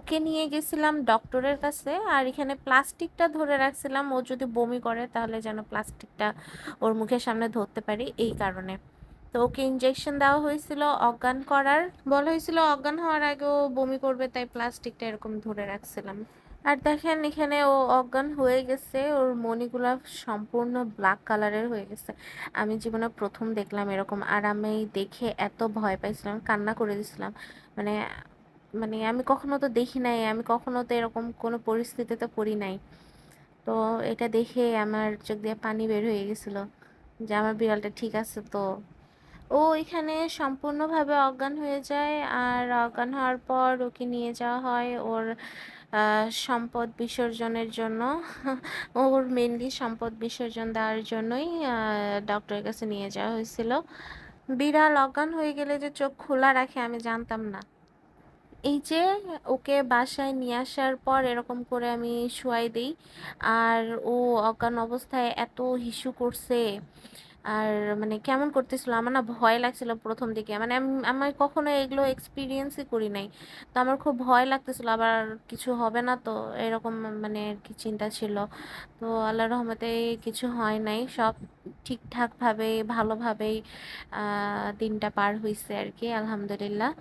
ওকে নিয়ে গেছিলাম ডক্টরের কাছে, আর এখানে প্লাস্টিকটা ধরে রাখছিলাম, ও যদি বমি করে তাহলে যেন প্লাস্টিকটা ওর মুখের সামনে ধরতে পারি, এই কারণে। তো ওকে ইনজেকশন দেওয়া হয়েছিল অজ্ঞান করার, বলা হয়েছিল অজ্ঞান হওয়ার আগে ও বমি করবে, তাই প্লাস্টিকটা এরকম ধরে রাখছিলাম। আর দেখেন এখানে ও অজ্ঞান হয়ে গেছে, ওর মণিগুলা সম্পূর্ণ ব্ল্যাক কালারের হয়ে গেছে। আমি জীবনে প্রথম দেখলাম এরকম, আর আমি দেখে এত ভয় পাইছিলাম, কান্না করে দিছিলাম। মানে মানে আমি কখনো তো দেখি নাই, আমি কখনো তো এরকম কোনো পরিস্থিতিতে পড়ি নাই। তো এটা দেখে আমার চোখ দিয়ে পানি বের হয়ে গেছিল যে আমার বিড়ালটা ঠিক আছে। তো ও এখানে সম্পূর্ণভাবে অজ্ঞান হয়ে যায়, আর অজ্ঞান হওয়ার পর ওকে নিয়ে যাওয়া হয় ওর সম্পদ বিসর্জনের জন্য। ওর মেনলি সম্পদ বিসর্জন দেওয়ার জন্যই ডক্টরের কাছে নিয়ে যাওয়া হয়েছিল। বিড়াল অজ্ঞান হয়ে গেলে যে চোখ খোলা রাখে আমি জানতাম না। এই যে ওকে বাসায় নিয়ে আসার পর এরকম করে আমি শুয়াই দেই, আর ও অজ্ঞান অবস্থায় এত হিসু করছে, আর মানে কেমন করতেছিল, আমার না ভয় লাগছিল প্রথম দিকে, মানে আমি কখনো এগুলো এক্সপিরিয়েন্সই করি নাই। তো আমার খুব ভয় লাগতেছিল, আবার কিছু হবে না তো এরকম, মানে আর কি চিন্তা ছিল। তো আল্লাহর রহমতে কিছু হয় নাই, সব ঠিকঠাক ভাবে ভালোভাবেই দিনটা পার হইছে আর কি, আলহামদুলিল্লাহ।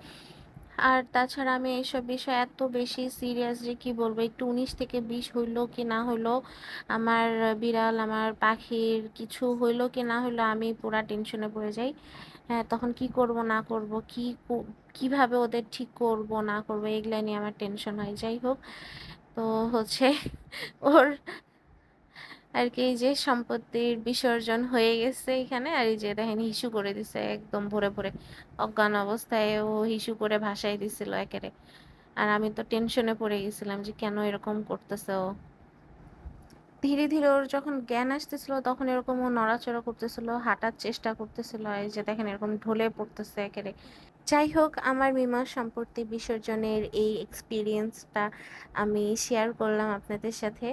আর তাছাড়া আমি এইসব বিষয়ে এত বেশি সিরিয়াস যে কি বলবো, একটু 19 থেকে 20 হইলো কি না হইলো, আমার বিড়াল আমার পাখির কিছু হইলো কি না হইলো, আমি পুরা টেনশনে পড়ে যাই। হ্যাঁ, তখন কি করব না করব, কিভাবে ওদের ঠিক করব না করব, এগুলা নিয়ে আমার টেনশন হয়। যাই হোক, তো হচ্ছে ওর আর কি এই যে সম্পত্তির বিসর্জন হয়ে গেছে এখানে, আর এই যে দেখেন হিসু করে দিছে একদম ভরে ভরে, অজ্ঞান অবস্থায় ও হিসু করে ভাসাই দিছিল একেবারে। আর আমি তো টেনশনে পড়ে গেছিলাম যে কেন এরকম করতেছে ও। ধীরে ধীরে ওর যখন জ্ঞান আসতেছিল তখন এরকম ও নড়াচড়া করতেছিল, হাঁটার চেষ্টা করতেছিল, এই যে দেখেন এরকম ঢলে পড়তেছে একেবারে। যাই হোক, আমার মিমা সম্পত্তি বিসর্জনের এই এক্সপিরিয়েন্সটা আমি শেয়ার করলাম আপনাদের সাথে।